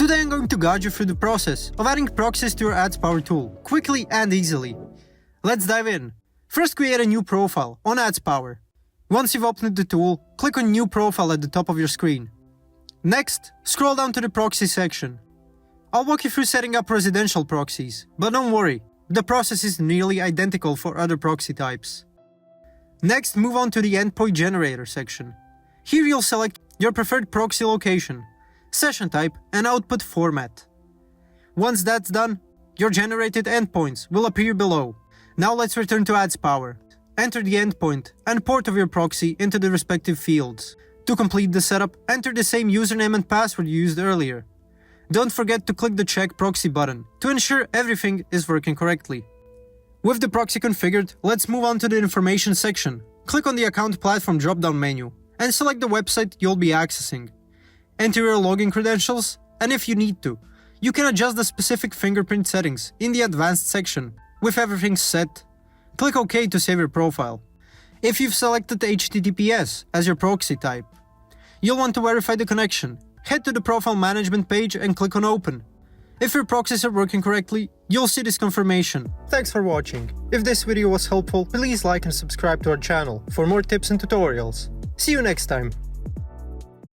Today I'm going to guide you through the process of adding proxies to your AdsPower tool, quickly and easily. Let's dive in. First, create a new profile on AdsPower. Once you've opened the tool, click on New Profile at the top of your screen. Next, scroll down to the Proxy section. I'll walk you through setting up residential proxies, but don't worry, the process is nearly identical for other proxy types. Next, move on to the Endpoint Generator section. Here you'll select your preferred proxy location, session type, and output format. Once that's done, your generated endpoints will appear below. Now let's return to AdsPower. Enter the endpoint and port of your proxy into the respective fields. To complete the setup, enter the same username and password you used earlier. Don't forget to click the Check Proxy button to ensure everything is working correctly. With the proxy configured, let's move on to the Information section. Click on the Account Platform drop-down menu and select the website you'll be accessing. Enter your login credentials, and if you need to, you can adjust the specific fingerprint settings in the Advanced section. With everything set, click OK to save your profile. If you've selected HTTPS as your proxy type, you'll want to verify the connection. Head to the Profile Management page and click on Open. If your proxies are working correctly, you'll see this confirmation. Thanks for watching. If this video was helpful, please like and subscribe to our channel for more tips and tutorials. See you next time.